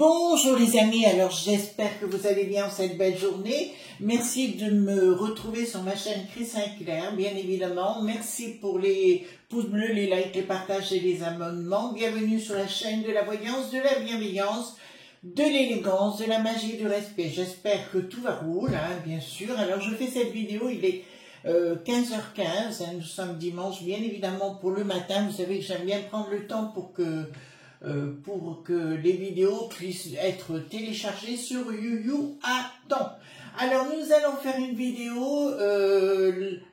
Bonjour les amis, alors j'espère que vous allez bien en cette belle journée. Merci de me retrouver sur ma chaîne Chris Sinclair, bien évidemment. Merci pour les pouces bleus, les likes, les partages et les abonnements. Bienvenue sur la chaîne de la voyance, de la bienveillance, de l'élégance, de la magie et du respect. J'espère que tout va rouler, hein, bien sûr. Alors je fais cette vidéo, il est 15h15, hein, nous sommes dimanche, bien évidemment pour le matin. Vous savez que j'aime bien prendre le temps pour que les vidéos puissent être téléchargées sur YouYou à temps. Alors nous allons faire une vidéo,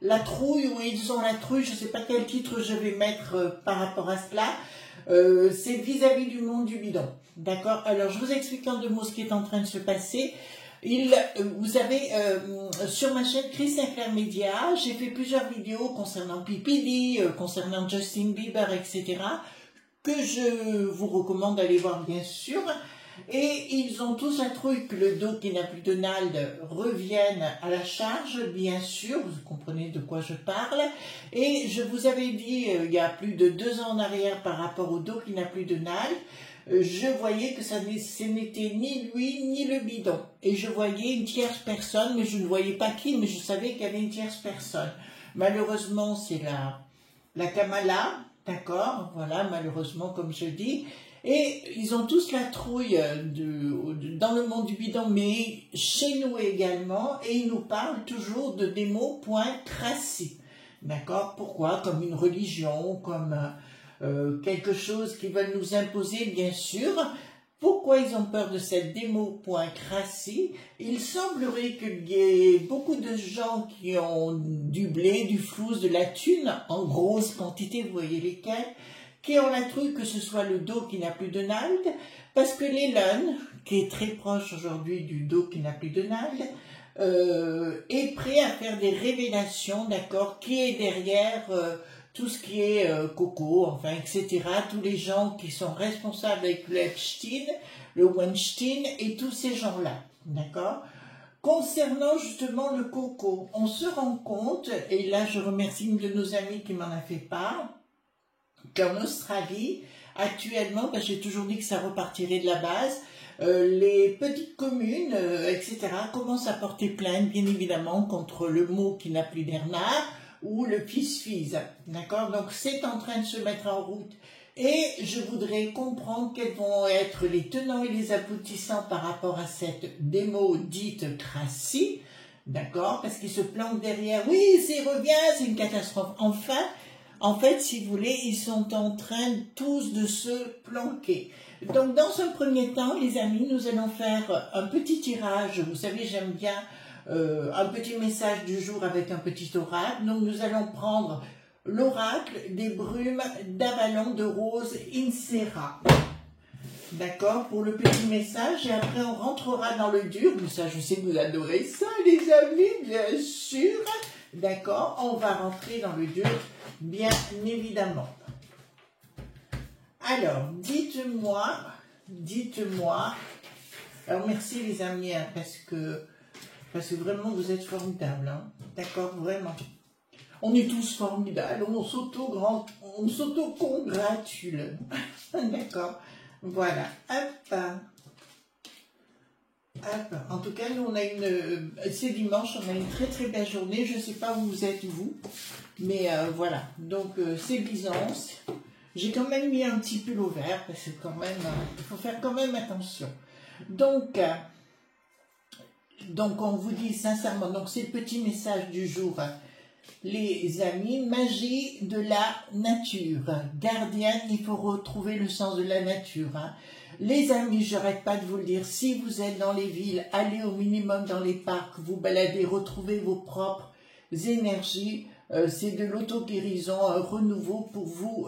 la trouille, où ils ont la trouille, je ne sais pas quel titre je vais mettre par rapport à cela, c'est vis-à-vis du monde du bidon. D'accord? Alors je vous explique en deux mots ce qui est en train de se passer. Vous avez sur ma chaîne Chris Sinclair Media, j'ai fait plusieurs vidéos concernant P. Diddy, concernant Justin Bieber, etc., que je vous recommande d'aller voir bien sûr. Et ils ont tous la trouille que le dos qui n'a plus de nalde revienne à la charge, bien sûr, vous comprenez de quoi je parle. Et je vous avais dit il y a plus de 2 ans en arrière par rapport au dos qui n'a plus de nalde, je voyais que ce n'était ni lui ni le bidon. Et je voyais une tierce personne, mais je ne voyais pas qui, mais je savais qu'il y avait une tierce personne. Malheureusement, c'est la Kamala. D'accord, voilà, malheureusement, comme je dis. Et ils ont tous la trouille dans le monde du bidon, mais chez nous également. Et ils nous parlent toujours de des mots .crassi. D'accord, pourquoi? Comme une religion, comme quelque chose qu'ils veulent nous imposer, bien sûr. Pourquoi ils ont peur de cette démo .crassi? Il semblerait qu'il y ait beaucoup de gens qui ont du blé, du flouze, de la thune, en grosse quantité, vous voyez lesquels, qui ont la trouille que ce soit le dos qui n'a plus de nalde, parce que l'Elon, qui est très proche aujourd'hui du dos qui n'a plus de nalde, est prêt à faire des révélations, d'accord, qui est derrière tout ce qui est Coco, enfin, etc., tous les gens qui sont responsables avec le Epstein, le Weinstein et tous ces gens-là, d'accord? Concernant justement le Coco, on se rend compte, et là je remercie une de nos amies qui m'en a fait part, qu'en Australie, actuellement, parce que j'ai toujours dit que ça repartirait de la base, les petites communes, etc., commencent à porter plainte, bien évidemment, contre le mot qui n'a plus d'Ernard, ou le fils-fils, d'accord? Donc c'est en train de se mettre en route et je voudrais comprendre quels vont être les tenants et les aboutissants par rapport à cette démo dite crassi, d'accord? Parce qu'ils se planquent derrière, oui, c'est revient, c'est une catastrophe. Enfin, en fait, si vous voulez, ils sont en train tous de se planquer. Donc dans un premier temps, les amis, nous allons faire un petit tirage, vous savez, j'aime bien un petit message du jour avec un petit oracle. Donc nous allons prendre l'oracle des brumes d'Avalon de Rose Insera. D'accord, pour le petit message. Et après on rentrera dans le dur. Mais ça, je sais que vous adorez ça, les amis, bien sûr. D'accord, on va rentrer dans le dur, bien évidemment. Alors, dites-moi. Alors merci les amis, hein, parce que vraiment, vous êtes formidables. Hein. D'accord, vraiment. On est tous formidables. On s'auto-congratule. D'accord. Voilà. Hop. En tout cas, nous, on a c'est dimanche, on a une très très belle journée. Je ne sais pas où vous êtes, vous, mais voilà. Donc, c'est Byzance. J'ai quand même mis un petit pull au vert, parce que quand même, il faut faire quand même attention. Donc, on vous dit sincèrement, donc c'est le petit message du jour. Les amis, magie de la nature. Gardienne, il faut retrouver le sens de la nature. Les amis, je n'arrête pas de vous le dire, si vous êtes dans les villes, allez au minimum dans les parcs, vous baladez, retrouvez vos propres énergies. C'est de l'auto-guérison, un renouveau pour vous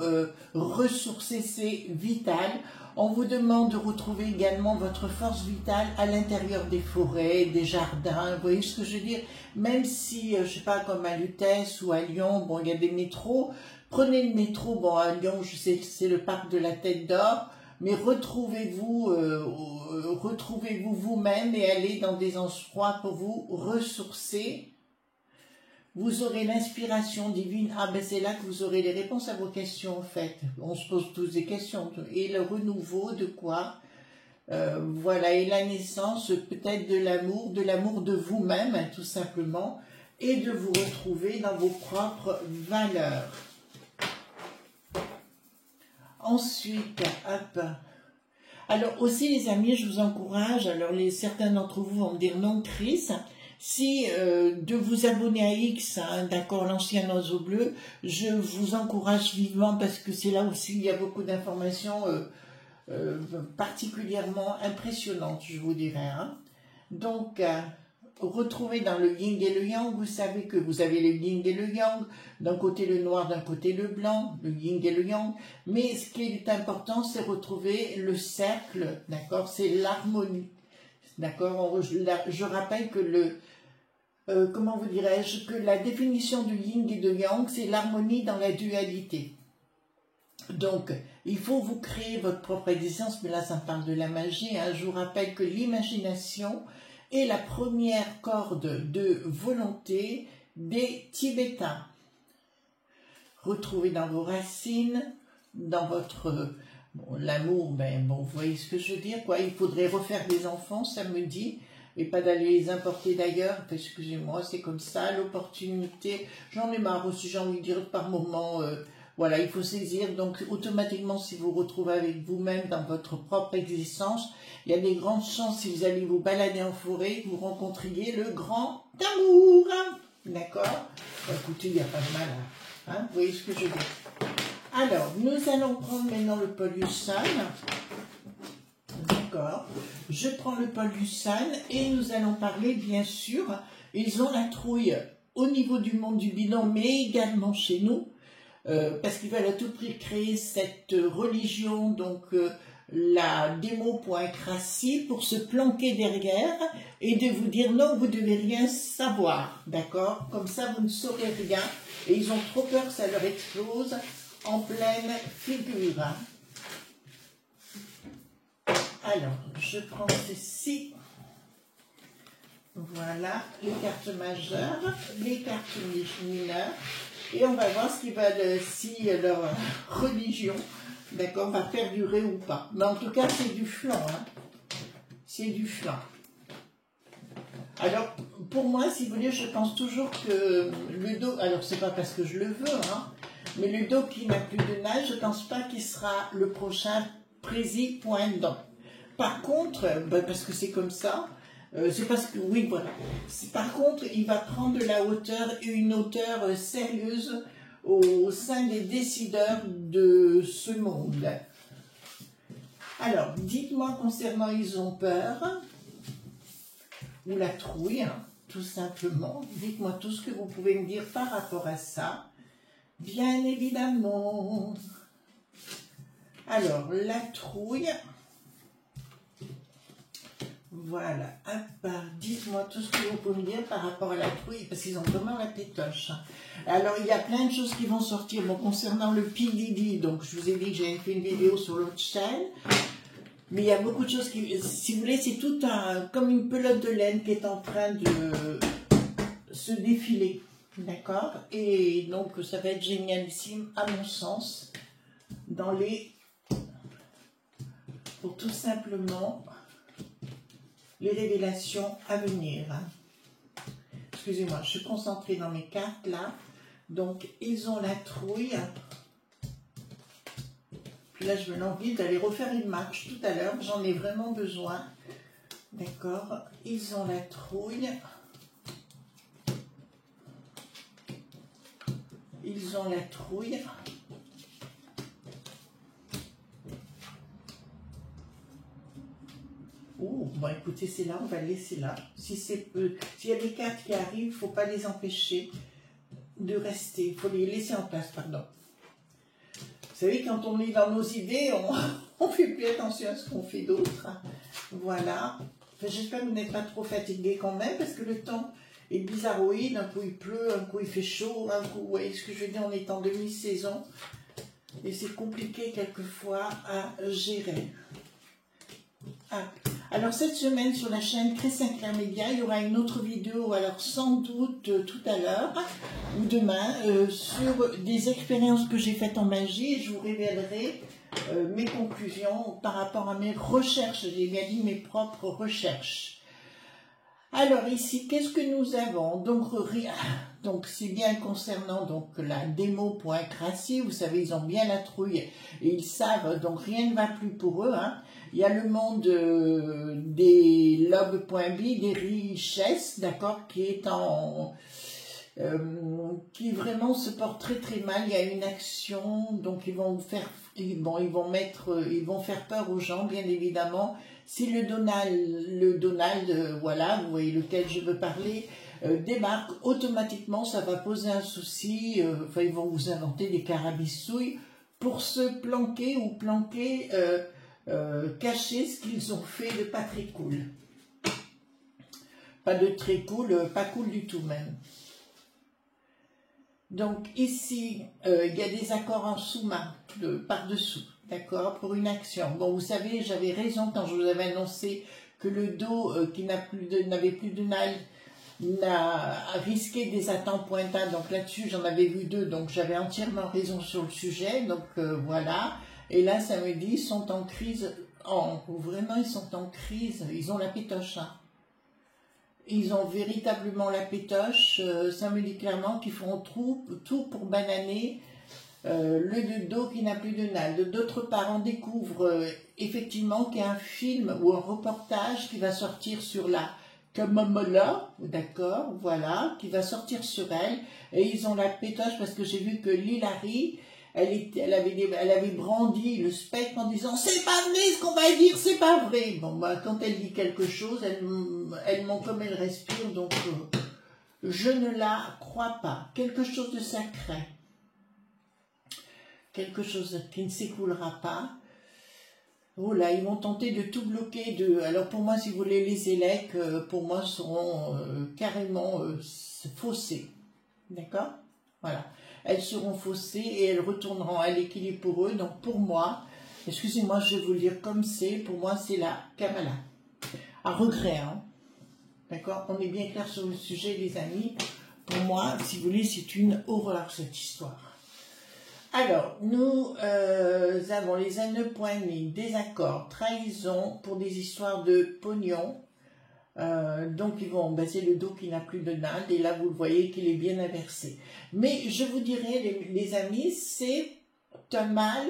ressourcer, c'est vital. On vous demande de retrouver également votre force vitale à l'intérieur des forêts, des jardins, vous voyez ce que je veux dire? Même si, je sais pas, comme à Lutèce ou à Lyon, bon, il y a des métros, prenez le métro, bon, à Lyon, je sais que c'est le parc de la Tête d'Or, mais retrouvez-vous vous-même et allez dans des endroits pour vous ressourcer. Vous aurez l'inspiration divine. Ah ben c'est là que vous aurez les réponses à vos questions en fait. On se pose tous des questions. Et le renouveau de quoi? Voilà, et la naissance peut-être de l'amour de vous-même tout simplement, et de vous retrouver dans vos propres valeurs. Ensuite, hop. Alors aussi les amis, je vous encourage, alors certains d'entre vous vont me dire non Chris, si de vous abonner à X, hein, d'accord, l'ancien oiseau bleu, je vous encourage vivement parce que c'est là aussi il y a beaucoup d'informations particulièrement impressionnantes, je vous dirais. Hein. Donc, retrouvez dans le yin et le yang, vous savez que vous avez le yin et le yang, d'un côté le noir, d'un côté le blanc, le yin et le yang, mais ce qui est important, c'est retrouver le cercle, d'accord, c'est l'harmonie, d'accord, je rappelle que comment vous dirais-je, que la définition du yin et de yang, c'est l'harmonie dans la dualité. Donc, il faut vous créer votre propre existence, mais là, ça me parle de la magie. Hein. Je vous rappelle que l'imagination est la première corde de volonté des Tibétains. Retrouvez dans vos racines, dans votre... Bon, l'amour, ben bon, vous voyez ce que je veux dire, quoi. Il faudrait refaire des enfants, ça me dit, et pas d'aller les importer d'ailleurs. Excusez-moi, c'est comme ça, l'opportunité. J'en ai marre aussi, j'ai envie de dire par moment... voilà, il faut saisir, donc automatiquement si vous vous retrouvez avec vous-même dans votre propre existence, il y a des grandes chances si vous allez vous balader en forêt, vous rencontriez le grand amour, d'accord? Écoutez, il n'y a pas de mal, hein, vous voyez ce que je veux dire. Alors, nous allons prendre maintenant le Pollusan, d'accord? Je prends le Pollusan et nous allons parler, bien sûr, ils ont la trouille au niveau du monde du bilan, mais également chez nous, parce qu'ils veulent à tout prix créer cette religion, donc la démo.crassi, pour se planquer derrière et de vous dire non, vous devez rien savoir, d'accord? Comme ça, vous ne saurez rien. Et ils ont trop peur que ça leur explose en pleine figure. Hein. Alors, je prends ceci. Voilà, les cartes majeures, les cartes mineures. Et on va voir ce qui va, si leur religion, d'accord, va perdurer ou pas. Mais en tout cas, c'est du flan, hein. C'est du flan. Alors, pour moi, si vous voulez, je pense toujours que le dos, alors c'est pas parce que je le veux, hein, mais le dos qui n'a plus de nage, je pense pas qu'il sera le prochain président. Par contre, ben parce que c'est comme ça, c'est parce que, oui, voilà. Par contre, il va prendre de la hauteur, une hauteur sérieuse au sein des décideurs de ce monde. Alors, dites-moi concernant ils ont peur, ou la trouille, hein, tout simplement. Dites-moi tout ce que vous pouvez me dire par rapport à ça. Bien évidemment. Alors, la trouille... Voilà, dites-moi tout ce que vous pouvez me dire par rapport à la trouille, parce qu'ils ont vraiment la pétoche. Alors, il y a plein de choses qui vont sortir. Bon, concernant le P. donc je vous ai dit que j'ai fait une vidéo sur l'autre chaîne, mais il y a beaucoup de choses qui, si vous voulez, c'est tout comme une pelote de laine qui est en train de se défiler, d'accord? Et donc, ça va être génialissime, à mon sens, pour tout simplement... les révélations à venir. Excusez-moi, je suis concentrée dans mes cartes là. Donc, ils ont la trouille. Puis là, je me l'envie d'aller refaire une marche tout à l'heure. J'en ai vraiment besoin. D'accord. Ils ont la trouille. Ils ont la trouille. Oh, bon, écoutez, c'est là, on va le laisser là. Si c'est s'il y a des cartes qui arrivent, il ne faut pas les empêcher de rester. Il faut les laisser en place, pardon. Vous savez, quand on est dans nos idées, on ne fait plus attention à ce qu'on fait d'autre. Voilà. Enfin, j'espère que vous n'êtes pas trop fatigués quand même, parce que le temps est bizarroïde. Un coup il pleut, un coup il fait chaud, un coup, vous voyez ce que je veux dire, on est en demi-saison. Et c'est compliqué quelquefois à gérer. Ah. Alors cette semaine sur la chaîne Chris Sinclair Média, il y aura une autre vidéo, alors sans doute tout à l'heure ou demain, sur des expériences que j'ai faites en magie, et je vous révélerai mes conclusions par rapport à mes recherches, j'ai bien dit mes propres recherches. Alors ici, qu'est-ce que nous avons? Donc c'est bien concernant donc la démo.crassi, vous savez, ils ont bien la trouille et ils savent, donc rien ne va plus pour eux, hein. Il y a le monde des lobes.bi, des richesses, d'accord, qui est qui vraiment se porte très très mal. Il y a une action, donc ils vont faire peur aux gens, bien évidemment. Si le Donald, voilà, vous voyez lequel je veux parler, débarque, automatiquement ça va poser un souci. Enfin, ils vont vous inventer des carabistouilles pour se planquer ou cacher ce qu'ils ont fait de pas très cool. Pas de très cool, pas cool du tout même. Donc ici, il y a des accords en sous-main, par-dessous, d'accord, pour une action. Bon, vous savez, j'avais raison quand je vous avais annoncé que le dos qui n'avait plus de nal n'a risqué des attentes pointables. Donc là-dessus, j'en avais vu deux, donc j'avais entièrement raison sur le sujet. Donc voilà. Et là, ça me dit, ils sont en crise. Vraiment, ils sont en crise. Ils ont la pétoche. Hein. Ils ont véritablement la pétoche. Ça me dit clairement qu'ils feront tout pour bananer le dos qui n'a plus de nal. D'autre part, on découvre effectivement qu'il y a un film ou un reportage qui va sortir sur la Kamamola, d'accord, voilà, qui va sortir sur elle. Et ils ont la pétoche parce que j'ai vu que Lilari, elle avait brandi le spectre en disant c'est pas vrai ce qu'on va dire, c'est pas vrai. Bon, bah, quand elle dit quelque chose, elle ment comme elle respire, donc je ne la crois pas. Quelque chose de sacré, quelque chose qui ne s'écoulera pas. Oh là, ils vont tenter de tout bloquer. Alors pour moi, si vous voulez, les élèves, pour moi, seront carrément faussées. D'accord? Voilà. Elles seront faussées et elles retourneront à l'équilibre pour eux. Donc pour moi, excusez-moi, je vais vous le dire comme c'est, pour moi, c'est la Kamala. À regret, hein. D'accord? On est bien clair sur le sujet, les amis. Pour moi, si vous voulez, c'est une horreur, cette histoire. Alors, nous avons les anneaux poignés, désaccords, trahison pour des histoires de pognon. Donc, ils vont baisser le dos qui n'a plus de nal. Et là, vous le voyez qu'il est bien inversé. Mais je vous dirais, les amis, c'est un mal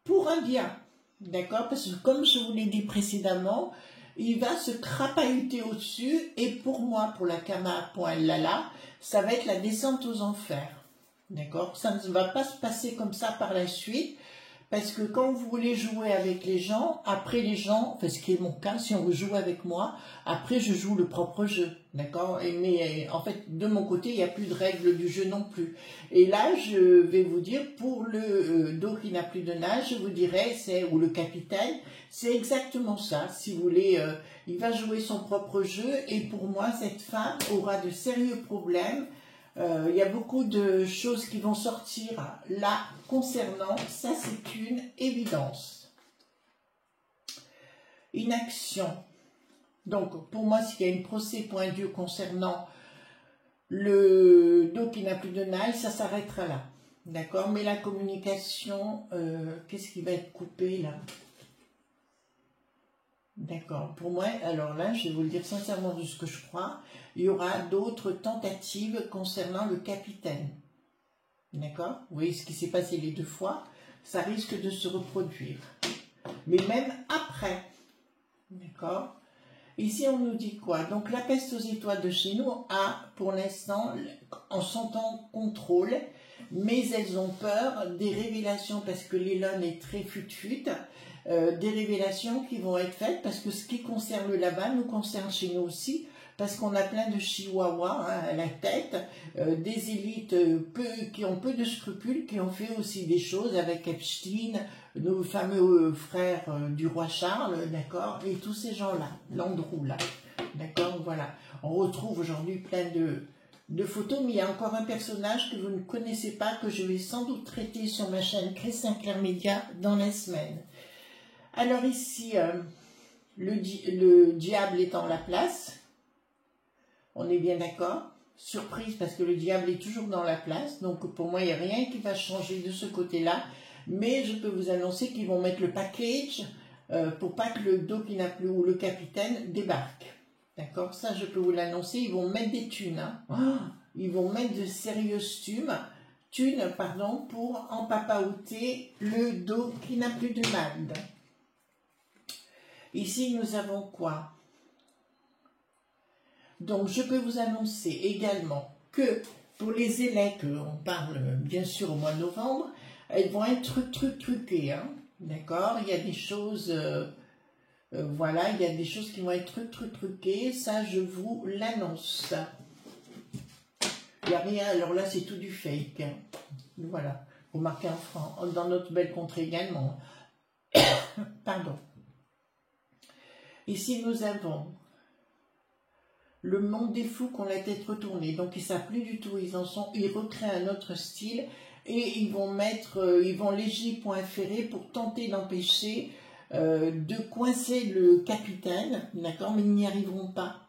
pour un bien. D'accord? Parce que comme je vous l'ai dit précédemment, il va se crapahuter au-dessus. Et pour moi, pour la Kama.lala, ça va être la descente aux enfers. D'accord? Ça ne va pas se passer comme ça par la suite, parce que quand vous voulez jouer avec les gens, après les gens, enfin ce qui est mon cas, si on veut jouer avec moi, après je joue le propre jeu, d'accord? Mais en fait, de mon côté, il n'y a plus de règles du jeu non plus. Et là, je vais vous dire, pour le dos qui n'a plus de nage, je vous dirais, ou le capitaine, c'est exactement ça. Si vous voulez, il va jouer son propre jeu, et pour moi, cette femme aura de sérieux problèmes. Il y a beaucoup de choses qui vont sortir là concernant, ça c'est une évidence. Inaction. Donc pour moi, s'il y a une procès.dur concernant le dos qui n'a plus de nal, ça s'arrêtera là. D'accord? Mais la communication, qu'est-ce qui va être coupé là? D'accord. Pour moi, alors là, je vais vous le dire sincèrement de ce que je crois, il y aura d'autres tentatives concernant le capitaine. D'accord? Vous voyez ce qui s'est passé les 2 fois, ça risque de se reproduire. Mais même après, d'accord? Ici, on nous dit quoi? Donc, la peste aux étoiles de chez nous a, pour l'instant, en sont en contrôle, mais elles ont peur des révélations, parce que l'élone est très fut-fut, des révélations qui vont être faites, parce que ce qui concerne là-bas nous concerne chez nous aussi, parce qu'on a plein de chihuahuas à la tête, des élites qui ont peu de scrupules, qui ont fait aussi des choses avec Epstein, nos fameux frères du roi Charles, d'accord, et tous ces gens-là, Landreau là, d'accord, voilà. On retrouve aujourd'hui plein de photos, mais il y a encore un personnage que vous ne connaissez pas, que je vais sans doute traiter sur ma chaîne Chris Sinclair Média dans la semaine. Alors ici, le diable est en la place, on est bien d'accord, surprise parce que le diable est toujours dans la place, donc pour moi il n'y a rien qui va changer de ce côté-là, mais je peux vous annoncer qu'ils vont mettre le package pour pas que le Doc qui n'a plus ou le capitaine débarque. D'accord, ça je peux vous l'annoncer, ils vont mettre des thunes, hein. Ils vont mettre de sérieuses thunes, pardon, pour empapaouter le Doc qui n'a plus de mad. Ici nous avons quoi? Donc je peux vous annoncer également que pour les élèves, on parle bien sûr au mois de novembre, elles vont être truquées, hein, d'accord? Il y a des choses, voilà, il y a des choses qui vont être truquées, ça je vous l'annonce. Il n'y a rien, alors là c'est tout du fake, hein. Voilà, remarquez en France, dans notre belle contrée également. Pardon. Ici nous avons le monde des fous qui ont la tête retournée, donc ils ne savent plus du tout où ils en sont, ils recréent un autre style et ils vont léger point ferré pour tenter d'empêcher de coincer le capitaine, d'accord, mais ils n'y arriveront pas.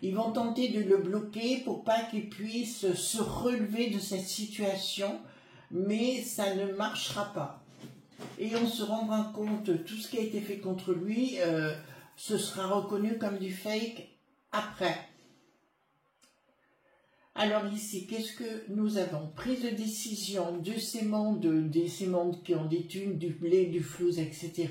Ils vont tenter de le bloquer pour pas qu'il puisse se relever de cette situation, mais ça ne marchera pas. Et on se rendra compte, tout ce qui a été fait contre lui, ce sera reconnu comme du fake après. Alors ici, qu'est-ce que nous avons? Prise de décision de ces mondes qui ont des thunes, du blé, du flouze, etc.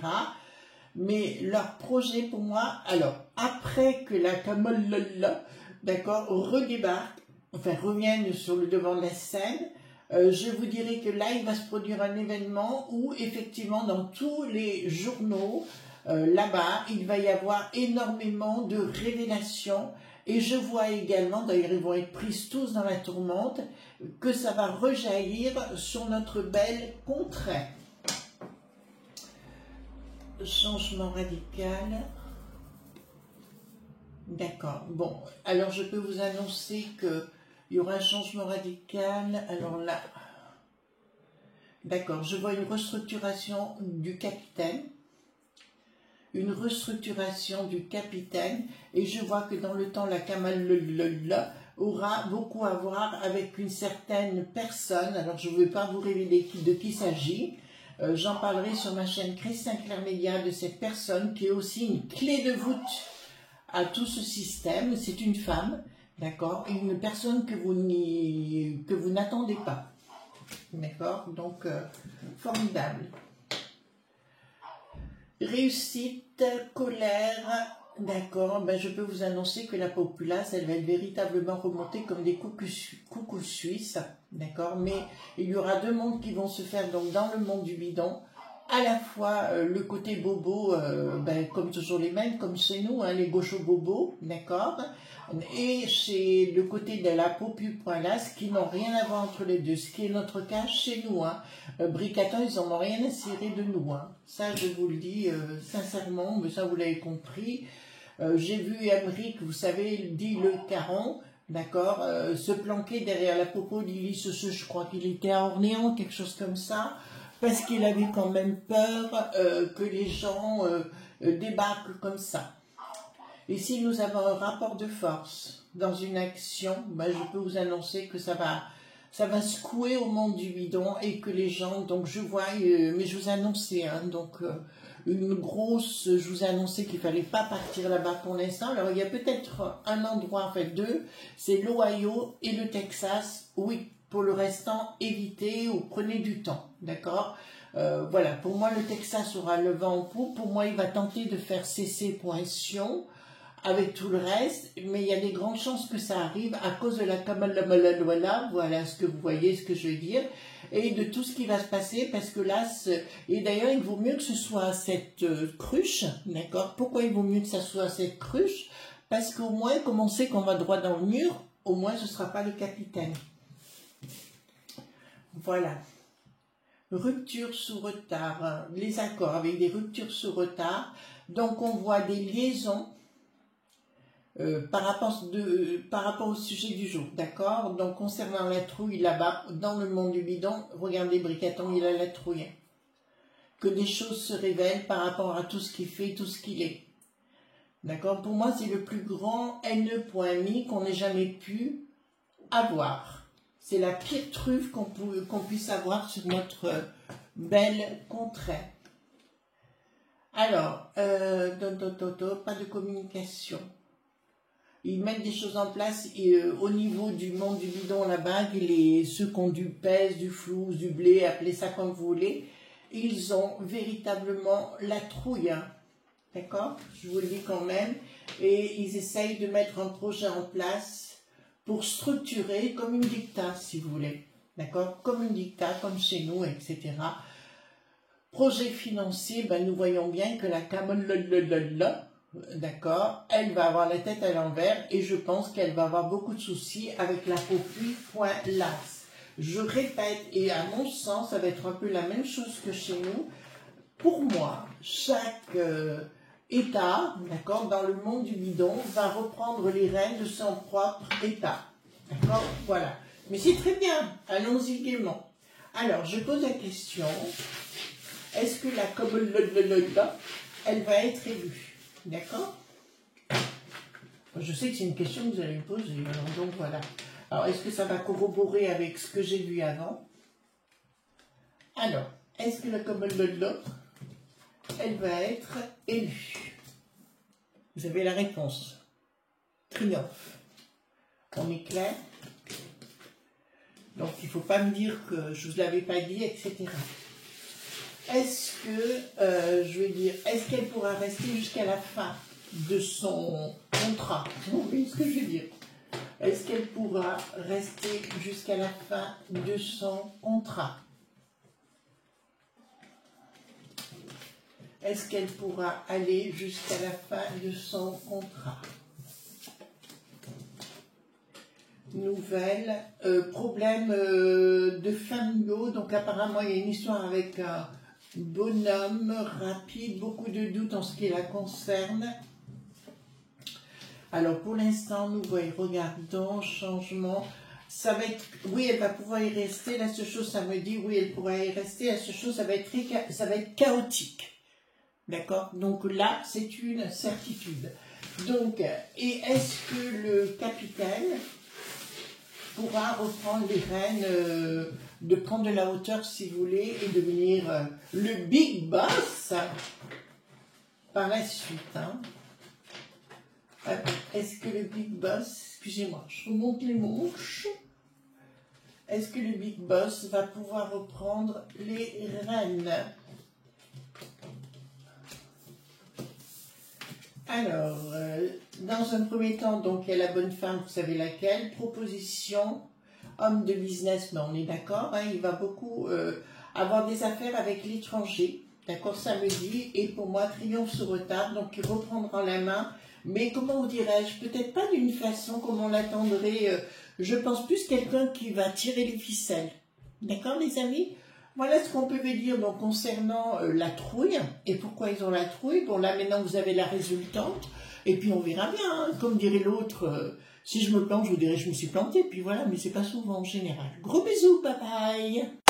Mais leur projet pour moi, alors, après que la Kamala, d'accord, redébarque, enfin revienne sur le devant de la scène, je vous dirais que là, il va se produire un événement où, effectivement, dans tous les journaux, là-bas, il va y avoir énormément de révélations. Et je vois également, d'ailleurs ils vont être pris tous dans la tourmente, que ça va rejaillir sur notre belle contrée. Changement radical. D'accord. Bon, alors je peux vous annoncer qu'il y aura un changement radical. Alors là, d'accord, je vois une restructuration du capitaine. Une restructuration du capitaine, et je vois que dans le temps, la Kamala aura beaucoup à voir avec une certaine personne. Alors, je ne veux pas vous révéler de qui il s'agit. J'en parlerai sur ma chaîne Chris Sinclair Média de cette personne qui est aussi une clé de voûte à tout ce système. C'est une femme, d'accord, une personne que vous n'attendez pas. D'accord, donc formidable. Réussite, colère, d'accord, ben je peux vous annoncer que la populace, elle va être véritablement remontée comme des coucous suisses, d'accord, mais il y aura 2 mondes qui vont se faire donc dans le monde du bidon, à la fois le côté bobo, ben, comme toujours les mêmes, comme chez nous, hein, les gauchos bobos, d'accord, et chez le côté de la popu.las qui n'ont rien à voir entre les deux, ce qui est notre cas chez nous, hein. Bricaton, ils n'en ont rien à cirer de nous, hein. Ça je vous le dis sincèrement, mais ça vous l'avez compris. J'ai vu Emmerich, vous savez, dit le Caron, d'accord, se planquer derrière la popo d'Ilice, je crois qu'il était à Orléans, quelque chose comme ça, parce qu'il avait quand même peur que les gens débarquent comme ça. Et si nous avons un rapport de force dans une action, ben je peux vous annoncer que ça va secouer au monde du bidon et que les gens, donc je vois, mais je vous annonçais, hein, donc une grosse, je vous ai annoncé qu'il fallait pas partir là-bas pour l'instant. Alors il y a peut-être un endroit, en fait deux, c'est l'Ohio et le Texas. Oui, pour le restant, évitez ou prenez du temps, d'accord? Voilà, pour moi le Texas aura le vent en poupe. Pour moi il va tenter de faire cesser Poisson avec tout le reste, mais il y a des grandes chances que ça arrive à cause de la Kamalamalaloala, voilà ce que vous voyez, ce que je veux dire, et de tout ce qui va se passer, parce que là, et d'ailleurs, il vaut mieux que ce soit à cette cruche, d'accord? Pourquoi il vaut mieux que ça soit à cette cruche? Parce qu'au moins, comme on sait qu'on va droit dans le mur, au moins ce ne sera pas le capitaine. Voilà. Rupture sous retard, hein. Les accords avec des ruptures sous retard, donc on voit des liaisons, par rapport au sujet du jour, d'accord? Donc, concernant la trouille là-bas, dans le monde du bidon, regardez Bricaton, il a la trouille. Que des choses se révèlent par rapport à tout ce qu'il fait, tout ce qu'il est. D'accord? Pour moi, c'est le plus grand NE.mi qu'on ait jamais pu avoir. C'est la pire truffe qu'on puisse avoir sur notre belle contrée. Alors, pas de communication. Ils mettent des choses en place et, au niveau du monde du bidon là-bas, ceux qui ont du pèse, du flou, du blé, appelez ça comme vous voulez, ils ont véritablement la trouille, hein. D'accord? Je vous le dis quand même. Et ils essayent de mettre un projet en place pour structurer comme une dicta, si vous voulez. D'accord? Comme une dicta, comme chez nous, etc. Projet financier, ben, nous voyons bien que la d'accord, elle va avoir la tête à l'envers et je pense qu'elle va avoir beaucoup de soucis avec la copie.las. Je répète, et à mon sens, ça va être un peu la même chose que chez nous. Pour moi, chaque État, d'accord, dans le monde du bidon, va reprendre les rênes de son propre État. D'accord? Voilà. Mais c'est très bien, allons-y gaiement. Alors, je pose la question, est-ce que la elle va être élue? D'accord? Je sais que c'est une question que vous allez me poser, donc voilà. Alors, est-ce que ça va corroborer avec ce que j'ai vu avant? Alors, est-ce que la elle va être élue? Vous avez la réponse. Triomphe. On est clair? Donc, il ne faut pas me dire que je ne vous l'avais pas dit, etc. Est-ce que, je vais dire, est-ce qu'elle pourra rester jusqu'à la fin de son contrat? Vous voyez ce que je veux dire? Est-ce qu'elle pourra rester jusqu'à la fin de son contrat? Est-ce qu'elle pourra aller jusqu'à la fin de son contrat? Nouvelle, problème de familiaux. Donc apparemment il y a une histoire avec un bonhomme rapide, beaucoup de doutes en ce qui la concerne. Alors pour l'instant, nous voyons, regardons, changement. Ça va être, oui, elle va pouvoir y rester. La seule chose, ça me dit, oui, elle pourra y rester. La seule chose, ça va être chaotique. D'accord? Donc là, c'est une certitude. Donc, et est-ce que le capitaine pourra reprendre les rênes, de prendre de la hauteur, si vous voulez, et devenir le big boss par la suite, hein? Est-ce que le big boss, excusez-moi, je remonte les manches. Est-ce que le big boss va pouvoir reprendre les rênes? Alors, dans un premier temps, donc il y a la bonne femme, vous savez laquelle, proposition, homme de business, mais on est d'accord, hein, il va beaucoup avoir des affaires avec l'étranger, d'accord, samedi, et pour moi, triomphe sur retard, donc il reprendra la main, mais comment vous dirais-je, peut-être pas d'une façon comme on l'attendrait, je pense plus quelqu'un qui va tirer les ficelles, d'accord les amis? Voilà ce qu'on peut dire donc, concernant la trouille, et pourquoi ils ont la trouille. Bon là maintenant vous avez la résultante, et puis on verra bien, hein. Comme dirait l'autre, si je me plante, je vous dirais je me suis plantée, puis voilà, mais c'est pas souvent en général. Gros bisous, bye bye.